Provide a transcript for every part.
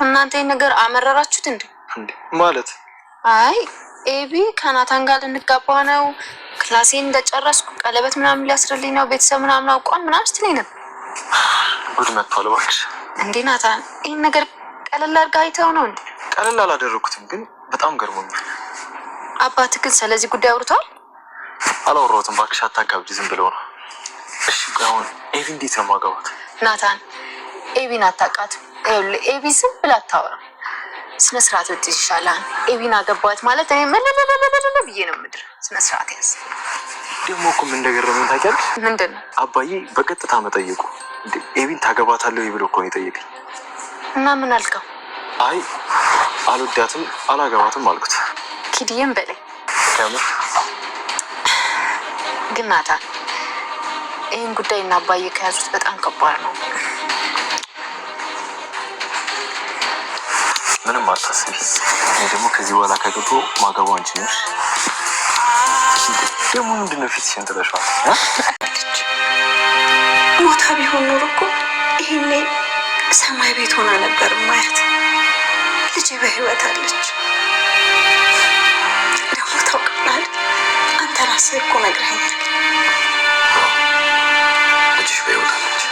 እናንተ ነገር አመረራችሁት እንዴ? ማለት አይ ኤቢ ከናታን ጋር ልንጋባ ነው፣ ክላሴን እንደጨረስኩ ቀለበት ምናምን ሊያስርልኝ ነው፣ ቤተሰብ ምናምን አውቋል ምናምን ስትለኝ ነበር። ጉድ መጥቷል እባክሽ። እንዴ ናታን ይሄን ነገር ቀለል አድርገህ አይተኸው ነው እንዴ? ቀለል አላደረኩትም፣ ግን በጣም ገርሞኛል። አባትህ ግን ስለዚህ ጉዳይ አውርቷል? አላወራሁትም እባክሽ፣ አታካብጂ፣ ዝም ብለው ነው። እሺ አሁን ኤቢ እንዴት ነው ማገባት? ናታን ኤቢን አታውቃትም። ኤቢ ዝም ብላ አታወራ፣ ስነ ስርዓት ወጥ ይሻላል። ኤቢን አገባዋት ማለት እኔ መለለለለለ ብዬ ነው ምድር። ስነ ስርዓት ያዝ። ደግሞ እኮ ምን እንደገረመኝ ታውቂያለሽ? ምንድን ነው? አባዬ በቀጥታ መጠየቁ። እንዴ ኤቢን ታገባታለህ ብሎ እኮ ነው የጠየቀኝ። እና ምን አልከው? አይ አልወዳትም አላገባትም አልኩት። ኪድዬም በላይ ከምር ግን ናታን ይህን ጉዳይ እና አባዬ ከያዙት በጣም ከባድ ነው። ምንም አታስቢ። እኔ ደግሞ ከዚህ በኋላ ከገቡ ማገባው አንቺ ነሽ። ደግሞ ምንድነው ፊት ሲንጥለሻል? ሞታ ቢሆን ኖሮ እኮ ይሄኔ ሰማይ ቤት ሆና ነበር ማየት። ልጄ በህይወት አለች። ደግሞ ታውቃለህ፣ አንተ ራስህ እኮ ነግረኸኛል። ልጅሽ በህይወት አለች።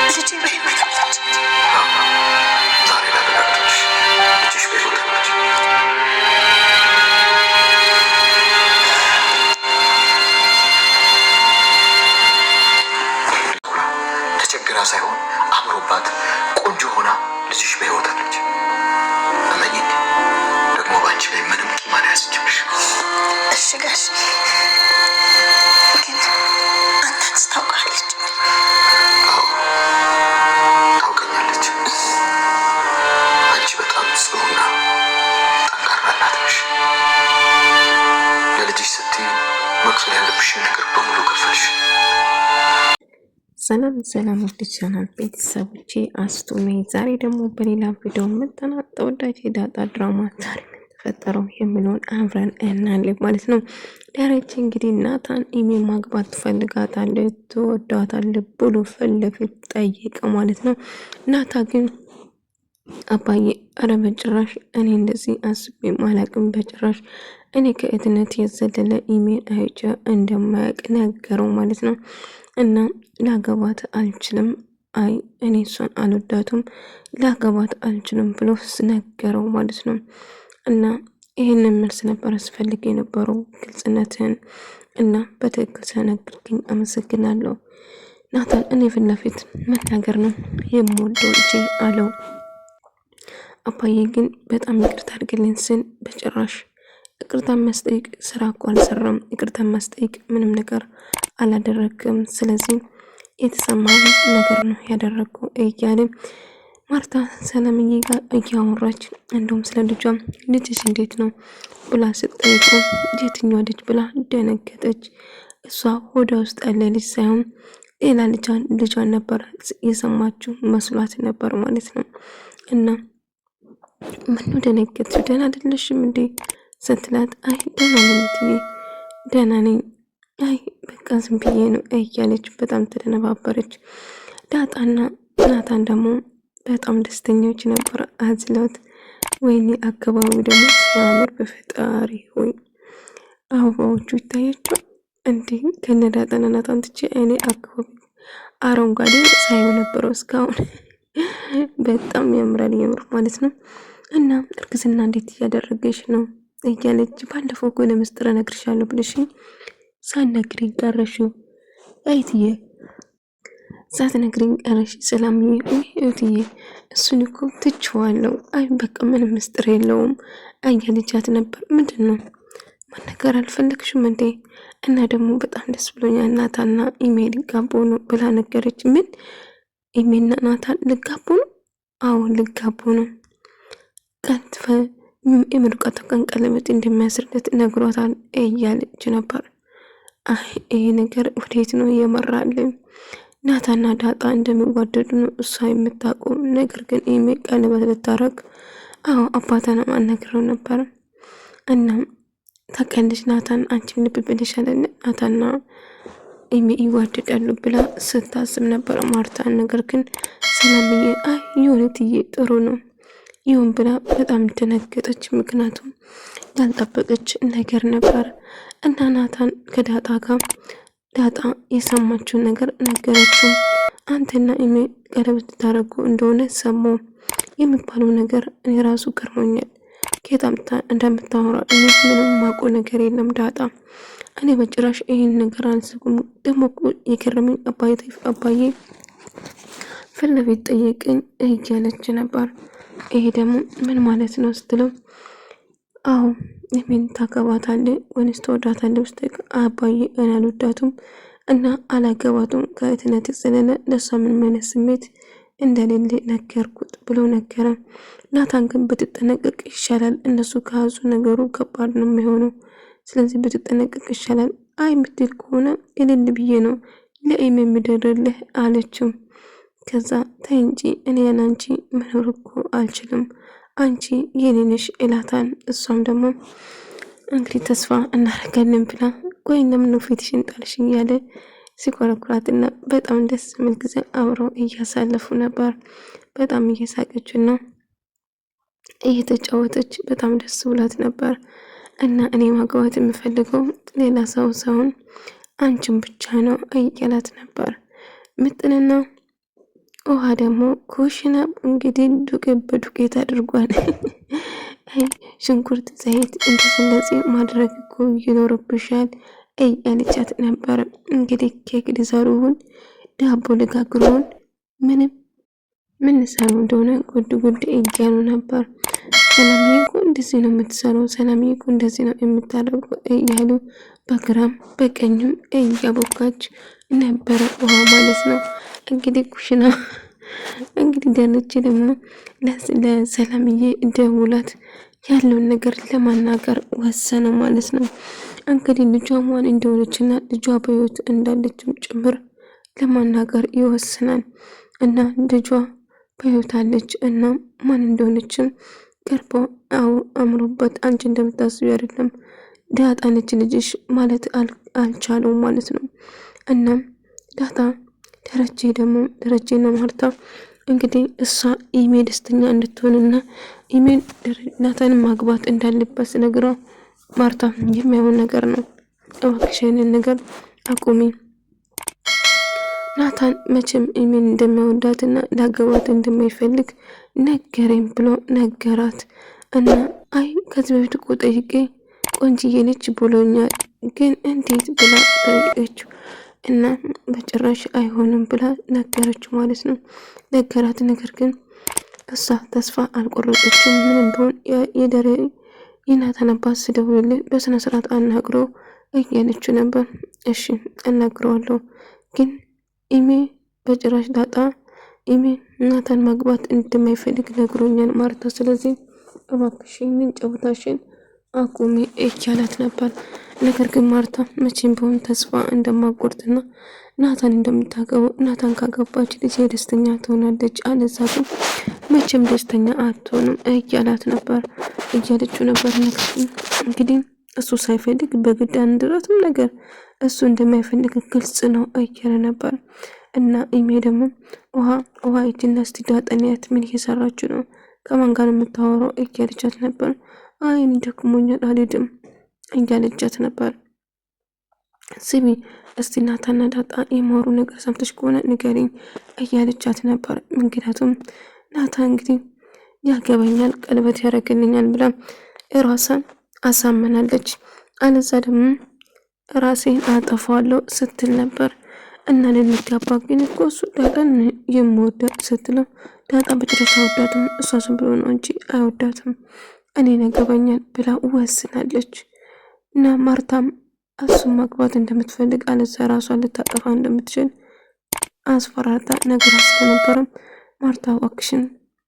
ልጄ በህይወት አለች። ዛሬ ላረጋግጥልሽ፣ ልጅሽ በህይወት አለች። ተቸግራ ሳይሆን አምሮባት ቆንጆ ሆና ልጅሽ በህይወት አለች። እመኚኝ፣ ደግሞ ባንቺ ላይ ምንም ቂም አልያዘችብሽ። እሺ ጋሽ፣ ግን አንተስ ታውቃለች? አዎ ታውቀኛለች። አንቺ በጣም ጽኑና ጠንካራ እናት ነሽ። ለልጅሽ ስትይ መክፈል ያለብሽን ነገር በሙሉ ከፈልሽ። ሰላም ሰላም ውድ ቻናል ቤተሰቦቼ አስቱ ነኝ። ዛሬ ደግሞ በሌላ ቪዲዮ መጥተናል። ተወዳጅ የዳጣ ድራማ ዛሬ ምን ተፈጠረው የሚለውን አብረን እናያለን ማለት ነው። ዳርቻ እንግዲህ ናታን ኢሜ ማግባት ትፈልጋታለህ፣ ትወዳታለህ ብሎ ፊት ለፊት ጠየቀ ማለት ነው። ናታ ግን አባዬ ኧረ በጭራሽ እኔ እንደዚህ አስቤ አላቅም፣ በጭራሽ እኔ ከእትነት የዘለለ ኢሜል አይቼ እንደማያውቅ ነገረው ማለት ነው። እና ላገባት አልችልም፣ አይ እኔ እሷን አልወዳቱም፣ ላገባት አልችልም ብሎ ስነገረው ማለት ነው። እና ይህንን መልስ ነበር አስፈልግ የነበረው ግልጽነትን እና በትክክል ስለነገርከኝ አመሰግናለሁ ናታን። እኔ ፊት ለፊት መናገር ነው የምወደው እንጂ አለው። አባዬ ግን በጣም ይቅርታ አድርግልኝ ስል በጭራሽ ይቅርታ ማስጠይቅ ስራ እኮ አልሰራም፣ ይቅርታ ማስጠይቅ ምንም ነገር አላደረግም፣ ስለዚህ የተሰማኝ ነገር ነው ያደረግኩ እያለ ማርታ ሰላምዬ ጋር እያወራች እንደውም ስለ ልጅሽ እንዴት ነው ብላ ስጠይቁ የትኛዋ ልጅ ብላ ደነገጠች። እሷ ሆዷ ውስጥ ያለ ልጅ ሳይሆን ሌላ ልጇን ነበር የሰማችው መስሏት ነበር ማለት ነው። እና ምነው ደነገጥሽ? ደህና አይደለሽም እንዴ ስትላት አይ ደህና ነኝ፣ ደህና ነኝ፣ አይ በቃ ዝም ብዬ ነው እያለች በጣም ተደነባበረች። ዳጣና ናታን ደግሞ በጣም ደስተኞች ነበር አዝለውት። ወይኔ አካባቢው ደግሞ ሲያምር በፈጣሪ ሆይ አበባዎቹ ይታያቸው እንዴ! ከነ ዳጣና ናታን ትቼ እኔ አካባቢ አረንጓዴ ሳይሆን ነበረው እስካሁን። በጣም ያምራል የምር ማለት ነው። እና እርግዝና እንዴት እያደረገች ነው እያለች ባለፈው እኮ ለምስጥር እነግርሻለሁ ብለሽኝ ሳትነግሪኝ ቀረሽው። አይትዬ ሳትነግሪኝ ቀረሽ። ሰላምዬ እህትዬ እሱን እኮ ትችዋለሁ፣ አይ በቃ ምንም ምስጥር የለውም እያለቻት ነበር። ምንድን ነው መነገር አልፈለግሽም እንዴ? እና ደግሞ በጣም ደስ ብሎኛል ናታና ኢሜል ልጋቡ ነው ብላ ነገረች። ምን ኢሜልና ናታን ልጋቡ ነው? አዎ ልጋቡ ነው። ቀንትፈ የምርቀቱ ቀን ቀለበት እንደሚያስርለት ነግሯታል እያለች ነበር። አይ ይሄ ነገር ወዴት ነው እየመራልን? ናታና ዳጣ እንደሚዋደዱ ነው እሷ የምታውቀው። ነገር ግን ኢሜ ቀለበት ልታረግ አዎ አባቷን አናግረው ነበር። እና ታውቂያለሽ ናታን አንቺም ልብ ብለሻል ናታንና ኤሚ ይዋደዳሉ ብላ ስታስብ ነበር ማርታ። ነገር ግን ሰላምዬ አይ የእውነትዬ ጥሩ ነው ይሁን ብላ በጣም ደነገጠች። ምክንያቱም ያልጠበቀች ነገር ነበር እና ናታን ከዳጣ ጋር ዳጣ የሰማችውን ነገር ነገረችው። አንተና ኤሚ ቀለበት ታረጉ እንደሆነ ሰማሁ የሚባለው ነገር እኔ ራሱ ገርሞኛል። ከጣምታ እንደምታወራ እኔ ምንም ማቆ ነገር የለም ዳጣ። እኔ በጭራሽ ይሄን ነገር አንስኩም። ደግሞ የገረመኝ አባዬ ፊት ለፊት ጠየቀኝ እያለች ነበር። ይሄ ደግሞ ምን ማለት ነው ስትለው አዎ ኤሚን ታገባታለህ ወይስ ትወዳታለህ ውስጥ አባዬ እኔ አልወዳትም እና አላገባቱም ከእህትነት የዘለለ ለሷ ምን አይነት ስሜት እንደሌለ ነገርኩት ብሎ ነገረ። ናታን ግን ብትጠነቀቅ ይሻላል፣ እነሱ ከያዙ ነገሩ ከባድ ነው የሚሆነው። ስለዚህ ብትጠነቀቅ ይሻላል። አይ ምትል ከሆነ እልል ብዬ ነው ለኤሚ የምደርልህ አለችው። ከዛ ተይ እንጂ እኔ ያንቺ መኖር እኮ አልችልም፣ አንቺ የኔ ነሽ እላታን። እሷም ደግሞ እንግዲህ ተስፋ እናደርጋለን ብላ ቆይ ለምን ፊትሽን ጣልሽ እያለ ሲኮረኩራትና በጣም ደስ የሚል ጊዜ አብረው እያሳለፉ ነበር። በጣም እየሳቀችና እየተጫወተች በጣም ደስ ብላት ነበር። እና እኔ ማግባት የምፈልገው ሌላ ሰው ሳይሆን አንቺን ብቻ ነው እያላት ነበር። ምጥንና ውሃ ደግሞ ኩሽና እንግዲህ ዱቄት በዱቄት አድርጓል። ሽንኩርት፣ ዘይት እንደዚህ ማድረግ እኮ ይኖርብሻል እያለቻት ነበር። እንግዲህ ኬክ ሊሰሩውን ዳቦ ልጋግሩን ምን ሰሩ እንደሆነ ጉድ እያሉ ነበር። ሰላምዬ እኮ እንደዚህ ነው የምትሰራው፣ ሰላምዬ እኮ እንደዚህ ነው የምታደርገው እያሉ በግራም በቀኝም እያቦካች ነበረ ውሃ ማለት ነው። እንግዲህ ኩሽና እንግዲህ ደረጀ ደግሞ ለሰላምዬ ደውላት ያለውን ነገር ለማናገር ወሰነ ማለት ነው። እንግዲህ ልጇ ማን እንደሆነችና ልጇ በሕይወት እንዳለችም ጭምር ለማናገር ይወስናል። እና ልጇ በሕይወት አለች እና ማን እንደሆነችም ቀርቦ አምሮበት አንቺ እንደምታስቢ አይደለም ዳጣ ነች ልጅሽ ማለት አልቻለውም ማለት ነው። እናም ዳጣ ደረጀና ማርታ እንግዲህ እሷ ኤሚ ደስተኛ እንድትሆንና ኤሚ ናታንን ማግባት እንዳለበት ነግራ ማርታ የሚያውን ነገር ነው እባክሽን ነገር አቁሚ፣ ናታን መቼም ኤሚን እንደማይወዳትና ላገባት እንደማይፈልግ ነገረኝ ብሎ ነገራት። እና አይ ከዚህ በፊት እኮ ጠይቄ ቆንጅዬ ነች ብሎኛል፣ ግን እንዴት ብላ ጠይቀችው እና በጭራሽ አይሆንም ብላ ነገረችው ማለት ነው። ነገራት። ነገር ግን እሷ ተስፋ አልቆረጠችም። ምንም ቢሆን የናታን አባት ስደውልልህ በስነ ስርዓት አናግሮ እያለችው ነበር። እሺ አናግረዋለሁ፣ ግን ኤሚ በጭራሽ ዳጣ ኤሚ ናታን ማግባት እንደማይፈልግ ነግሮኛል ማርታ፣ ስለዚህ እባክሽን ጨዋታሽን አቁሚ እያላት ነበር። ነገር ግን ማርታ መቼም ቢሆን ተስፋ እንደማቆርጥና ናታን እንደምታገባው ናታን ካገባች ልጅ ደስተኛ ትሆናለች፣ አለዛ ግን መቼም ደስተኛ አትሆንም እያለችው ነበር። ነገር ግን እንግዲህ እሱ ሳይፈልግ በግድ አንድራትም ነገር እሱ እንደማይፈልግ ግልጽ ነው እያለ ነበር። እና ኤሚ ደግሞ ውሃ እጅና እስቲ ዳጣንያት ምን እየሰራችሁ ነው? ከማን ጋር የምታወራው እያለቻት ነበር። አይን ደክሞኛል አልሄድም እያለቻት ነበር። ስሚ እስቲ ናታና ዳጣ የማወሩ ነገር ሰምተሽ ከሆነ ንገሪኝ እያለቻት ነበር። ምክንያቱም ናታ እንግዲህ ያገባኛል ቀለበት ያደርግልኛል ብላ ራሷን አሳመናለች። አለዛ ደግሞ ራሴን አጠፋለሁ ስትል ነበር። እና ልንጋባ ግን እኮ እሱ ዳጣን የምወዳት ስትለው ዳጣ በጭራሽ አይወዳትም፣ እሷ ዝም ብሎ ነው እንጂ አይወዳትም፣ እኔን ያገባኛል ብላ ወስናለች። እና ማርታም እሱን ማግባት እንደምትፈልግ አለዛ ራሷን ልታጠፋ እንደምትችል አስፈራርታ ነገር ስለነበረም ማርታ እባክሽን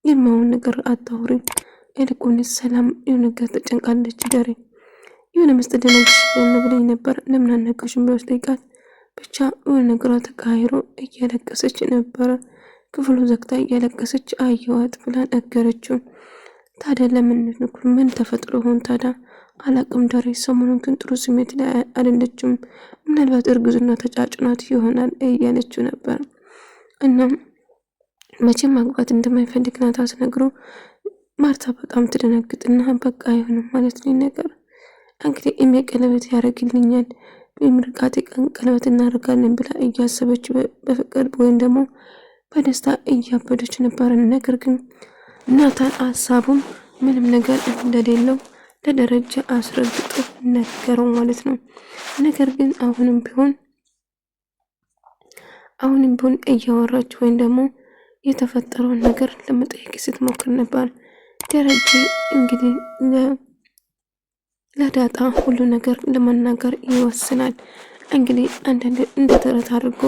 የማይሆን ነገር አታውሪ፣ ይልቁንስ ሰላም የሆነ ነገር ተጨንቃለች ደሬ የሆነ መስጠት ደነግሽ ብለኝ ነበር ለምን አልነገርሽም ብሎ ጠይቃት። ብቻ የሆነ ነገሯ ተካሂሮ እያለቀሰች ነበረ። ክፍሉ ዘግታ እያለቀሰች አየዋት ብላ ነገረችው። ታዲያ ለምን ምን ተፈጥሮ ሆን ታዲያ አላቅም ዳሬ ሰሞኑን ግን ጥሩ ስሜት ላይ አይደለችም። ምናልባት እርግዝና ተጫጭናት ይሆናል እያለችው ነበር። እናም መቼም ማግባት እንደማይፈልግ ናታ ስነግረው ማርታ በጣም ትደነግጥና በቃ አይሆንም ማለት ነው ነገር እንግዲህ ኢሜ ቀለበት ያደርግልኛል የምርቃቴ ቀን ቀለበት እናደርጋለን ብላ እያሰበች በፍቅር ወይም ደግሞ በደስታ እያበደች ነበር። ነገር ግን ናታን ሀሳቡም ምንም ነገር እንደሌለው ለደረጃ አስረግጦ ነገረው ማለት ነው። ነገር ግን አሁንም ቢሆን እያወራች ወይም ደግሞ የተፈጠረውን ነገር ለመጠየቅ ስትሞክር ነበር። ደረጃ እንግዲህ ለዳጣ ሁሉ ነገር ለመናገር ይወስናል። እንግዲህ አንዳንድ እንደተረት አድርጎ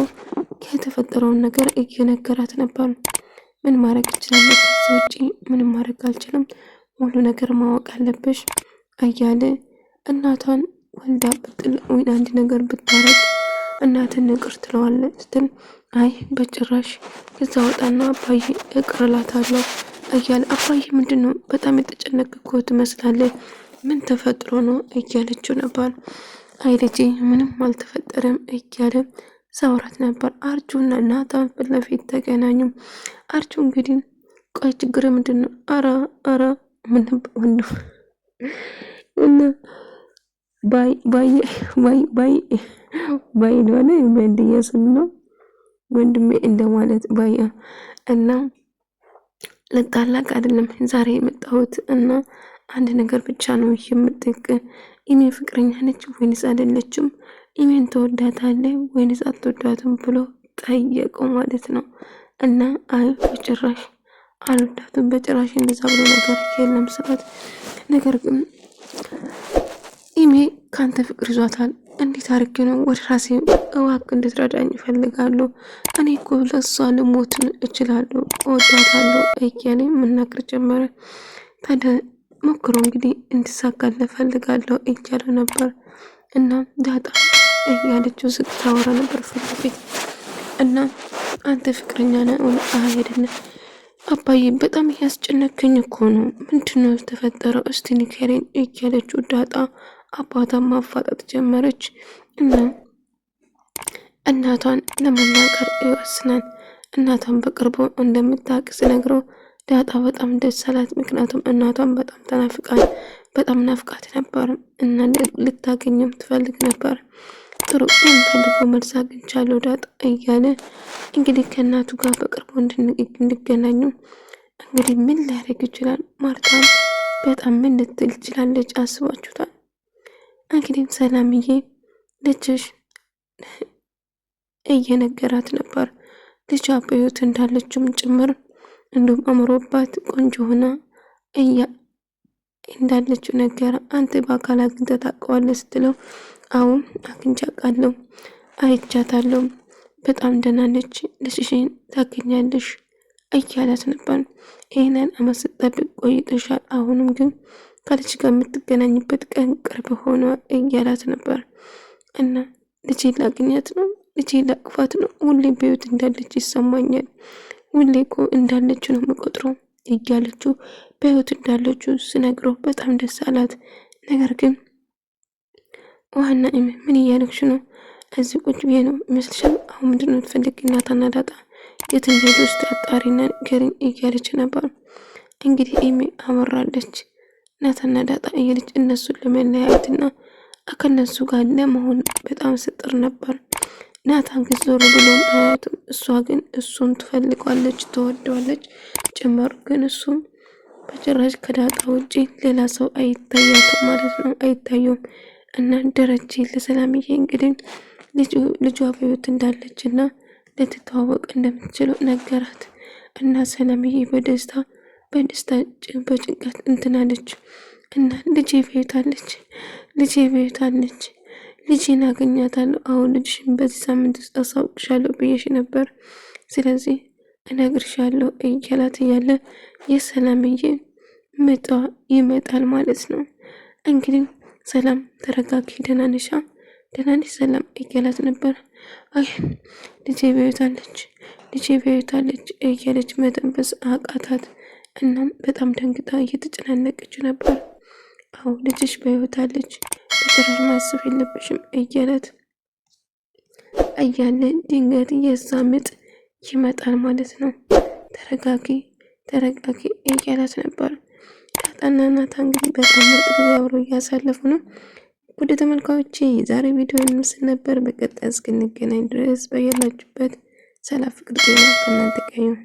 የተፈጠረውን ነገር እየነገራት ነበር። ምን ማድረግ እችላለሁ? ከዚህ ውጪ ምንም ማድረግ አልችልም። ሁሉ ነገር ማወቅ አለብሽ እያለ እናቷን ወልዳ ብጥል ወይ አንድ ነገር ብታረግ እናትን ይቅር ትለዋለች ስትል አይ በጭራሽ ከዛ ወጣና አባዬ እቅርላታለሁ እያለ አባዬ ምንድነው በጣም የተጨነቅኩ ትመስላለህ ምን ተፈጥሮ ነው እያለችው ነበር። አይ ልጄ ምንም አልተፈጠረም እያለ ሳውራት ነበር። አርጁና ናታን ፊት ለፊት ተገናኙ። አርጁ እንግዲህ ቆይ ችግር ምንድነው? አራ ምን ወንድም እና ባይ ነው በእንደየስም ነው ወንድሜ እንደማለት ባያ እና ለታላቅ አይደለም ዛሬ የመጣሁት እና አንድ ነገር ብቻ ነው የምጠይቅ ኢሜ ፍቅረኛ ነች ወይንስ አይደለችም? ኢሜን ተወዳታለህ ወይንስ አትወዳትም ብሎ ጠየቀው ማለት ነው። እና አይ በጭራሽ አልወዳትም በጭራሽ እንደዛ ብሎ ነገር የለም ስላት ነገር ግን ኢሜ ካንተ ፍቅር ይዟታል እንዴት አድርጌ ነው ወደ ራሴ እባክህ እንድትረዳኝ እፈልጋለሁ። እኔ እኮ ለሷ ልሞት እችላለሁ እወዳታለሁ እያለ መናገር ጀመረ። ታዲያ ሞክሮ እንግዲህ እንድሳካልህ እፈልጋለሁ እያለ ነበር። እና ዳጣ እያለችው ስታወራ ነበር ፊት ለፊት እና አንተ ፍቅረኛ ነህ አይደለም? አባዬ በጣም እያስጨነቀኝ እኮ ነው ምንድነው የተፈጠረው እስቲ ንገረኝ እያለችው ዳጣ አባቷን ማፋጠጥ ጀመረች። እና እናቷን ለመናገር ይወስናል። እናቷን በቅርቡ እንደምታውቅ ሲነግረው ዳጣ በጣም ደስ አላት። ምክንያቱም እናቷን በጣም ናፍቃት ነበር እና ልታገኘም ትፈልግ ነበር። ጥሩ የምፈልገው መልስ አግኝቻለሁ ዳጣ እያለ እንግዲህ ከእናቱ ጋር በቅርቡ እንዲገናኙ እንግዲህ ምን ሊያደርግ ይችላል? ማርታም በጣም ምን ልትል ትችላለች? አስባችሁታል? እንግዲህ ሰላምዬ ልጅሽ እየነገራት ነበር ልጇ በሕይወት እንዳለችም ጭምር እንዲሁም አምሮባት ቆንጆ ሆና እንዳለችው ነገር አንተ በአካል አግኝተህ ታውቀዋለህ ስትለው አዎ አግኝቼ አውቃለሁ አይቻታለሁ በጣም ደህና ነች ልጅሽን ታገኛለሽ እያላት ነበር። ይህንን አመት ስትጠብቅ ቆይተሻል አሁንም ግን ከልጅ ጋር የምትገናኝበት ቀን ቅርብ ሆኖ እያላት ነበር። እና ልጄ ላግኛት ነው ልጄ ላቅፋት ነው ሁሌ በሕይወት እንዳለች ይሰማኛል ሁሌ እኮ እንዳለች ነው የምቆጥረው እያለችው በሕይወት እንዳለችው ስነግረው በጣም ደስ አላት። ነገር ግን ዋና ምን እያለክሽ ነው? እዚህ ቁጭ ብዬ ነው ይመስልሻል? አሁን ምንድነው ትፈልጊ? እናታና ዳጣ የት እንደሄዱ ውስጥ አጣሪና ንገሪኝ እያለች ነበር። እንግዲህ ኢሜ አመራለች እናታና ዳጣ እያለች እነሱን ለመለያየትና ከነሱ ጋር ለመሆን በጣም ስጥር ነበር። ናታን ግን ዞር ብሎ አያቱም። እሷ ግን እሱን ትፈልጓለች ትወደዋለች ጭምር ግን እሱም በጭራሽ ከዳጣ ውጪ ሌላ ሰው አይታያትም ማለት ነው አይታየውም። እና ደረጀ ለሰላምዬ እንግዲህ ልጇ በሕይወት እንዳለች እና ልትተዋወቅ እንደምትችለው ነገራት። እና ሰላምዬ በደስታ በጭንቀት እንትናለች እና ልጄ በሕይወት አለች ልጄን አገኛታለሁ አሁን ልጅሽን በዚህ ሳምንት ውስጥ አሳውቅሻለሁ ብዬሽ ነበር ስለዚህ እነግርሻለሁ እያላት እያለ የሰላምዬ ምጧ ይመጣል ማለት ነው። እንግዲህ ሰላም ተረጋጊ ደህና ነሽ ሰላም እያላት ነበር። አይ ልጄ በሕይወት አለች እያለች መተንፈስ አቃታት። እናም በጣም ደንግጣ እየተጨናነቀች ነበር። አዎ ልጅሽ በህይወት አለች፣ በጭራሽ ማሰብ የለብሽም እያለ ድንገት የዛ ምጥ ይመጣል ማለት ነው። ተረጋጊ እያላት ነበር። ዳጣና ናታን እንግዲህ በጣም ምርጥ ጊዜ አብረው እያሳለፉ ነው። ወደ ተመልካዮቼ የዛሬ ቪዲዮ ምስል ነበር። በቀጣይ እስክንገናኝ ድረስ በያላችሁበት ሰላም ፍቅር ጤና ከእናንተ ጋር ይሁን።